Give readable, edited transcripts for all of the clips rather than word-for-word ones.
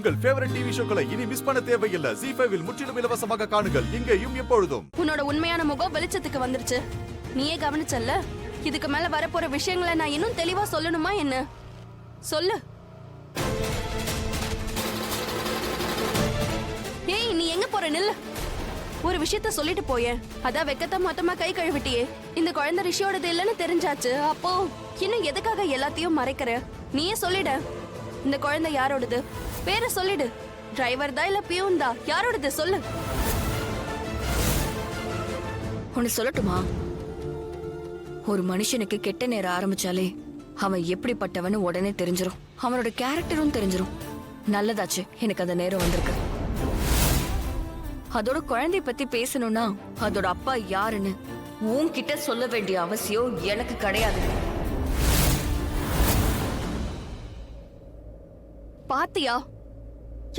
உங்கள் favourite TV ஷோக்களை இனி miss பண்ண தேவையில்லை. ZEE5 இல் முற்றிலும் இலவசமாக காணுங்கள். இங்கேயும் எப்பொழுதும். உன்னோட உண்மையான முகம் வெளிச்சத்துக்கு வந்துருச்சு. நீயே கவனிச்சல்ல? இதுக்கு மேல வரப்போற விஷயங்களை நான் இன்னும் தெளிவா சொல்லணுமா என்ன? சொல்லு. ஏய், நீ எங்க போற? நில்லு. ஒரு விஷயத்த சொல்லிட்டு போயேன். அதான் வெக்கத்தை மொத்தமா கை கழுவிட்டியே. இந்த குழந்தை ரிஷியோடது இல்லைன்னு தெரிஞ்சாச்சு. அப்போ இன்னும் எதுக்காக எல்லாத்தையும் மறைக்கிற? நீயே சொல்லிட. இந்த குழந்தை யாரோடது? பேரை சொல்லிடு. டிரைவர் தான் இல்ல பியூன் தான்? யாரோடது சொல்லு. உன்னை சொல்லட்டுமா? ஒரு மனுஷனுக்கு கெட்ட நேரம் ஆரம்பிச்சாலே அவன் எப்படிப்பட்டவன்னு உடனே தெரிஞ்சிரும். அவனோட கேரக்டரும் தெரிஞ்சிரும். நல்லதாச்சு எனக்கு அந்த நேரம் வந்திருக்கு. அதோட குழந்தைய பத்தி பேசணும்னா அதோட அப்பா யாருன்னு உன்கிட்ட சொல்ல வேண்டிய அவசியம் எனக்கு கிடையாது. பாத்தியா,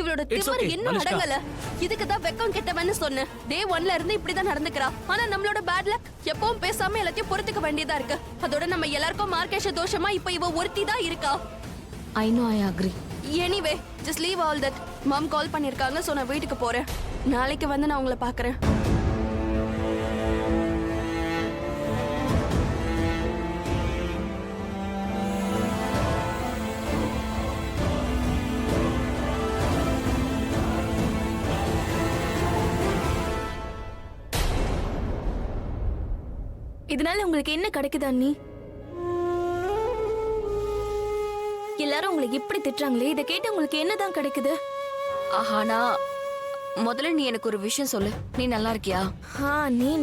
இவளோட திமிரு இன்னும் அடங்கல. இதுக்கு தான் வெக்கம் கெட்டவன்னு சொன்ன. டே 1ல இருந்து இப்படிதான் நடந்துக்கிறா. ஆனா நம்மளோட பேட் லக் எப்பவும் பேசாம எல்லாத்தையும் பொறுத்துக்க வேண்டியதா இருக்கு. அதோட நம்ம எல்லாருக்கும் மார்க்கேஷ தோஷமா இப்ப இவ ஒருத்தி தான் இருக்கா. I know, I agree. Anyway, just leave all that. Mom call பண்ணிருக்காங்க, சோ நான் வீட்டுக்கு போறேன். நாளைக்கு வந்து நான் உங்களை பாக்குறேன். இதனால உங்களுக்கு என்ன கிடைக்குது அண்ணி? எல்லாரும் உங்களை இப்படி திட்டுறாங்களே, இதை கேட்டு உங்களுக்கு என்னதான் கிடைக்குது? ஆனா முதல்ல நீ எனக்கு ஒரு விஷயம் சொல்லு. நீ நல்லா இருக்கியா?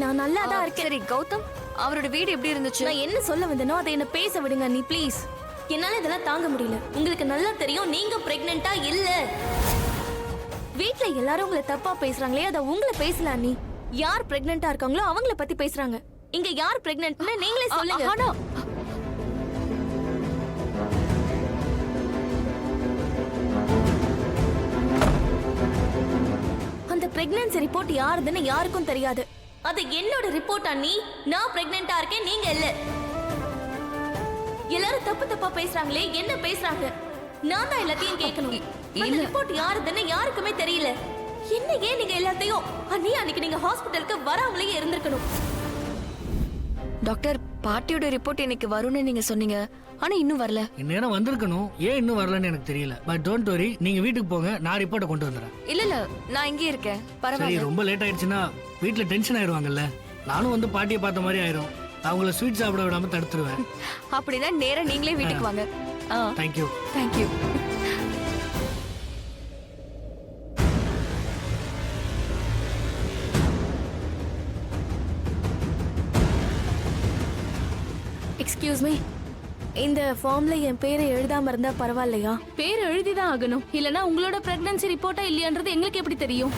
நான் நல்லா தான் இருக்கேன். சரி கௌதம், அவரோட வீடு எப்படி இருந்துச்சு? நான் என்ன சொல்ல வந்தேனோ அதை என்ன பேச விடுங்க அண்ணி, ப்ளீஸ். என்னால இதெல்லாம் தாங்க முடியல. உங்களுக்கு நல்லா தெரியும் நீங்க பிரெக்னெண்டா இல்ல. வீட்ல எல்லாரும் உங்களை தப்பா பேசுறாங்களே, அத உங்களை பேசல அண்ணி. யார் பிரெக்னெண்டா இருக்காங்களோ அவங்கள பத்தி பேசுறாங்க. இங்க யார் பிரெக்னென்ட்னு நீங்களே சொல்லுங்க. ஆனா அந்த பிரெக்னன்சி ரிப்போர்ட் யாருதுன்னு யாருக்கும் தெரியாது. அது என்னோட ரிப்போர்ட் அண்ணி. நான் பிரெக்னெண்டா இருக்கேன், நீங்க இல்ல. எல்லாரும் தப்பு தப்பா பேசுறாங்களே, என்ன பேசுறாங்க? நான் தான் எல்லாத்தையும் கேட்கணும். அந்த ரிப்போர்ட் யாருதுன்னு யாருக்குமே தெரியல. என்ன ஏன் நீங்க எல்லாத்தையும் அண்ணி அன்னைக்கு நீங்க ஹாஸ்பிட்டலுக்கு வராமலேயே இருந்திருக்கணும். டாக்டர், பாட்டியோட ரிப்போர்ட் இன்னைக்கு வரும்னு நீங்க சொன்னீங்க. ஆனா இன்னும் வரல. இந்நேரம் வந்திருக்கணும். ஏன் இன்னும் வரலன்னு எனக்கு தெரியல. பட் டோன்ட் வரி, நீங்க வீட்டுக்கு போங்க, நான் ரிப்போர்ட்டை கொண்டு வந்துடுறேன். இல்ல நான் இங்கே இருக்கேன். சரி, பரவாயில்ல. ரொம்ப லேட் ஆயிடுச்சுன்னா வீட்டுல டென்ஷன் ஆயிடுவாங்கல்ல. நானும் வந்து பாட்டியை பார்த்த மாதிரி ஆயிரும். அவங்கள ஸ்வீட் சாப்பிட விடாம தடுத்துருவேன். அப்படின்னா நேரா நீங்களே வீட்டுக்கு வாங்க. தேங்க்யூ. தேங்க்யூ. எக்ஸ்கியூஸ் மீ, இந்த ஃபார்ம்ல என் பேரை எழுதாம இருந்தா பரவாயில்லையா? பேர் எழுதிதான் ஆகணும். இல்லனா உங்களோட பிரெக்னன்சி ரிப்போர்ட்டா இல்லையான்றது எங்களுக்கு எப்படி தெரியும்?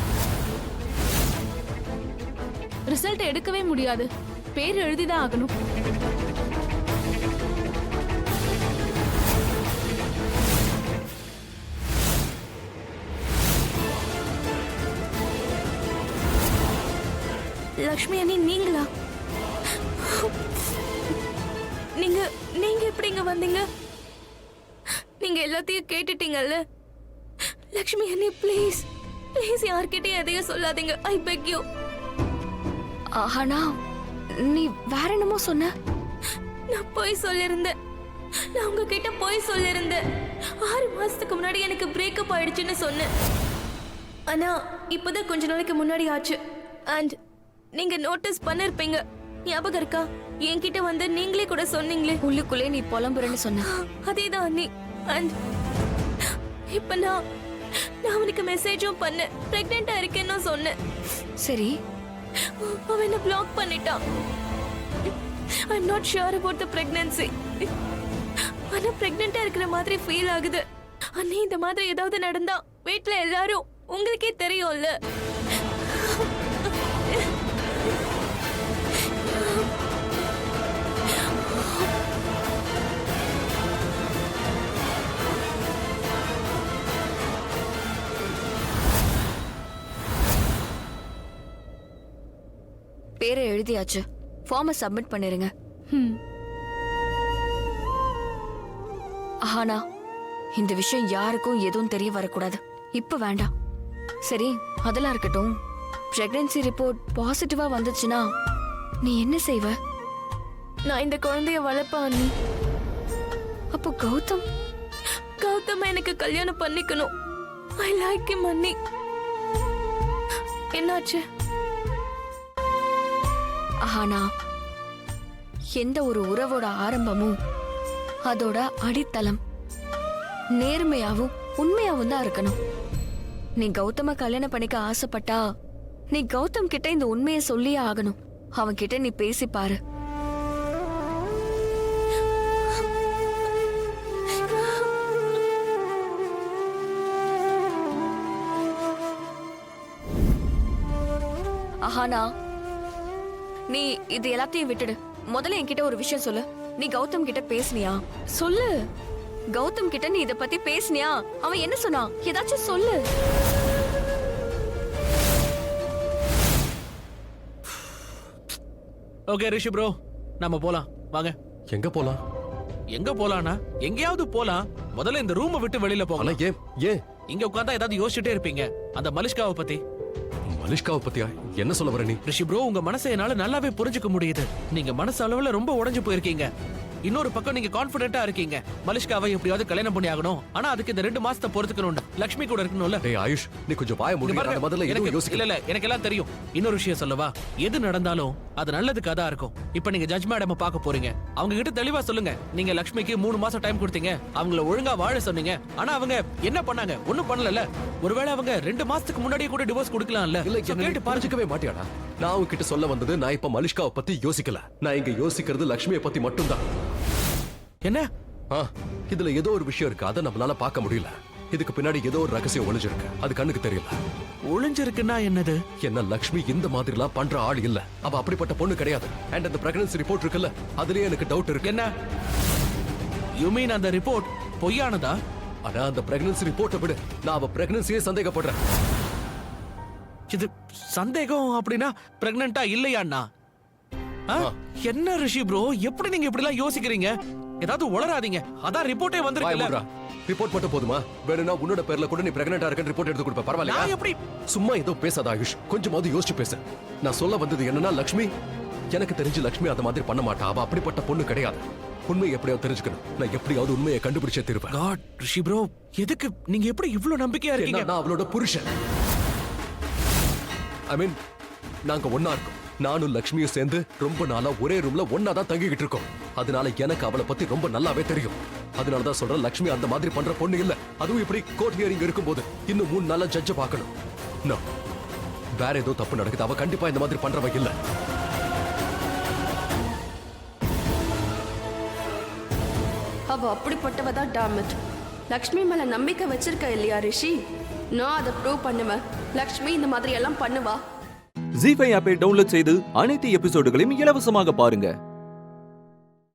ரிசல்ட் எடுக்கவே முடியாது. பேர் எழுதிதான் ஆகணும். லக்ஷ்மி அண்ணி, நீங்களா? நீங்க எப்படி இங்க வந்தீங்க? நீங்க எல்லாத்தையும் கேட்டுட்டீங்கல்ல? லக்ஷ்மி அண்ணி, ப்ளீஸ் ப்ளீஸ் யார்கிட்டயும் எதையும் சொல்லாதீங்க. ஐ பெக் யூ. ஆனா நீ வேற என்னமோ சொன்ன. நான் போய் சொல்லிருந்தேன். நான் உங்ககிட்ட போய் சொல்லிருந்தேன். 6 மாசத்துக்கு முன்னாடி எனக்கு பிரேக்கப் ஆயிடுச்சுன்னு சொன்னேன். ஆனா இப்பதான் கொஞ்ச நாளைக்கு முன்னாடி ஆச்சு. அண்ட் நீங்க நோட்டீஸ் பண்ணிருப்பீங்க, ஞாபகம் இருக்கா? என்கிட்ட வந்து நீங்களே கூட சொன்னீங்களே. உள்ளுக்குள்ளே நீ புலம்புறன்னு சொன்ன. அதேதான் அண்ணி. அண்ட் இப்ப நான் அவனுக்கு மெசேஜும் பண்ணேன், பிரெக்னெண்டா இருக்கேன்னு சொன்னேன். சரி, அவன் என்ன பிளாக் பண்ணிட்டான். I'm not sure about the pregnancy. ஆனா பிரெக்னெண்டா இருக்கிற மாதிரி ஃபீல் ஆகுது. அண்ணி, இந்த மாதிரி ஏதாவது நடந்தா வீட்ல எல்லாரும் உங்களுக்கே தெரியும்ல. பேரை எழுதியாச்சு. ஃபார்மை சப்மிட் பண்ணிருங்க. ஆனா இந்த விஷயம் யாருக்கும் எதுவும் தெரிய வரக்கூடாது. இப்ப வேண்டாம். சரி, அதெல்லாம் இருக்கட்டும். பிரெக்னன்சி ரிப்போர்ட் பாசிட்டிவா வந்துச்சுன்னா நீ என்ன செய்வ? நான் இந்த குழந்தைய வளர்ப்பேன் அண்ணி. அப்போ கௌதம் கௌதம் எனக்கு கல்யாணம் பண்ணிக்கணும். ஐ லைக் ஹிம் அண்ணி. என்னாச்சு? ஆனா எந்த ஒரு உறவோட ஆரம்பமும் அதோட அடித்தளம் நேர்மையாவும் உண்மையாவும் தான் இருக்கணும். நீ கௌதம கல்யாணம் பண்ணிக்க ஆசைப்பட்டா நீ கௌதம் கிட்ட இந்த உண்மையை சொல்லியே ஆகணும். அவன் கிட்ட நீ பேசி பாரு. ஆஹானா, நீ இது எல்லாத்தையும் விட்டுடு. முதல்ல என்கிட்ட ஒரு விஷயம் சொல்லு. நீ கௌதம் கிட்ட பேசுனியா? சொல்லு. கௌதம் கிட்ட நீ இத பத்தி பேசுனியா? அவன் என்ன சொன்னான்? ஏதாச்சும் சொல்லு. ஓகே ரிஷி ப்ரோ, நம்ம போலாம் வாங்க. எங்க போலாம்? எங்க போலாம்னா எங்கேயாவது போலாம். முதல்ல இந்த ரூமை விட்டு வெளியில ஆனா போகலாம். ஏன் ஏன் இங்க உட்கார்ந்தா ஏதாவது யோசிச்சுட்டே இருப்பீங்க. அந்த மலிஷ்காவை பத்தி. மலிஷ்காவை பத்தியா என்ன சொல்ல வர நீ? ரிஷி ப்ரோ, உங்க மனசை என்னால நல்லாவே புரிஞ்சுக்க முடியுது. நீங்க மனசு அளவுல ரொம்ப உடைஞ்சு போயிருக்கீங்க. இன்னொரு பக்கம் நீங்க கான்பிடென்ட்டா இருக்கீங்க. மலிஷ்காவை எப்படியாவது கல்யாணம் பண்ணி ஆகணும். ஆனா அதுக்கு இந்த 2 மாசத்தை பொறுத்துக்கணும். லட்சுமி கூட இருக்கணும்ல. டேய் ஆயுஷ், நீ கொஞ்சம் வாய இங்க மூடி. பாருங்க, அந்த முதல்ல எனக்கு எதுவும் யோசிக்கல. இல்ல எனக்கு எல்லாம் தெரியும். இன்னொரு விஷயம் சொல்லவா? எது நடந்தாலும் அது நல்லதுக்கு தான் இருக்கும். இப்ப நீங்க ஜட்ஜ் மேடம் பார்க்க போறீங்க. அவங்க கிட்ட தெளிவா சொல்லுங்க. நீங்க லட்சுமிக்கு 3 மாசம் டைம் கொடுத்தீங்க. அவங்கள ஒழுங்கா வாழ சொன்னீங்க. ஆனா அவங்க என்ன பண்ணாங்க? ஒண்ணும் பண்ணல. ஒருவேளை அவங்க 2 மாசத்துக்கு முன்னாடியே கூட டிவோர்ஸ் கொடுக்கலாம்ல. இல்ல So, என்ன கேட்டு பாருங்க. பாருக்கவே மாட்டியாடா? நான் உன்கிட்ட சொல்ல வந்தது, நான் இப்ப மலிஷ்காவை பத்தி யோசிக்கல. நான் இங்க யோசிக்கிறது லட்சுமியை பத்தி மட்டும்தான். என்ன? இதுல ஏதோ ஒரு விஷயம் இருக்கு, அதை நம்மளால பார்க்க முடியல. இதுக்கு பின்னாடி ஏதோ ஒரு ரகசியம் ஒளிஞ்சிருக்கு, அது கண்ணுக்கு தெரியல. ஒளிஞ்சிருக்குன்னா என்னது? என்ன லட்சுமி இந்த மாதிரி எல்லாம் பண்ற ஆள் இல்ல. அவ அப்படிப்பட்ட பொண்ணு கிடையாது. அண்ட் அந்த பிரெக்னன்சி ரிப்போர்ட் இருக்குல்ல, அதுலயே எனக்கு டவுட் இருக்கு. என்ன? யூ மீன் அந்த ரிப்போர்ட் பொய்யானதா? ஆனா அந்த பிரெக்னன்சி ரிப்போர்ட்டை விட நான் அவ பிரெக்னன்சியே சந்தேகப்படுறேன். இது சந்தேகம் அப்படின்னா பிரெக்னன்ட்டா இல்லையாண்ணா? என்ன ரிஷி ப்ரோ, எப்படி நீங்க இப்படி எல்லாம் யோசிக்கிறீங்க? ஏதாவது உளறாதீங்க. அதான் ரிப்போர்ட்டே வந்திருக்குல்ல. ரிப்போர்ட் மட்டும் போதுமா? வேணும்னா உன்னோட பேர்ல கூட நீ பிரெக்னன்ட்டா இருக்கன்னு ரிப்போர்ட் எடுத்து கொடுப்ப. பரவாயில்லையா? நான் எப்படி? சும்மா ஏதோ பேசாத ஆயுஷ், கொஞ்சமாவது யோசிச்சு பேசு. நான் சொல்ல வந்தது என்னன்னா, லட்சுமி, எனக்கு தெரிஞ்சு லட்சுமி அந்த மாதிரி பண்ண மாட்டா. அவ அப்படிப்பட்ட பொண்ணு கிடையாது. உண்மையை எப்படியாவது தெரிஞ்சுக்கணும். நான் எப்படியாவது உண்மையை கண்டுபிடிச்சே தீருவேன். காட் ரிஷி ப்ரோ, எதுக்கு நீங்க எப்படி இவ்ளோ நம்பிக்கையா இருக்கீங்க? நான் அவளோட புருஷன். ஐ மீன், நாங்க ஒண்ணா இருக்கோம். நானும் லட்சுமியும் சேர்ந்து ரொம்ப நாளா ஒரே ரூம்ல ஒண்ணா தான் தங்கிக்கிட்டு இருக்கோம். அதனால எனக்கு அவளை பத்தி ரொம்ப நல்லாவே தெரியும். அதனாலதான் சொல்றேன், லட்சுமி அந்த மாதிரி பண்ற பொண்ணு இல்ல. அதுவும் இப்படி கோர்ட் ஹியரிங் இருக்கும்போது இன்னும் 3 நாளா ஜட்ஜ பார்க்கணும். நோ, வேற ஏதோ தப்பு நடக்குது. அவ கண்டிப்பா இந்த மாதிரி பண்றவ இல்ல. அவ அப்படிப்பட்டவ தான். டாமட், லக்ஷ்மி மேல நம்பிக்கை வச்சிருக்க இல்லையா ரிஷி? நான் அதை ப்ரூவ் பண்ணுவேன். லக்ஷ்மி இந்த மாதிரி எல்லாம் பண்ணுவா. ஜீ5 ஆப்பை டவுன்லோட் செய்து அனைத்து எபிசோடுகளையும் இலவசமாக பாருங்க.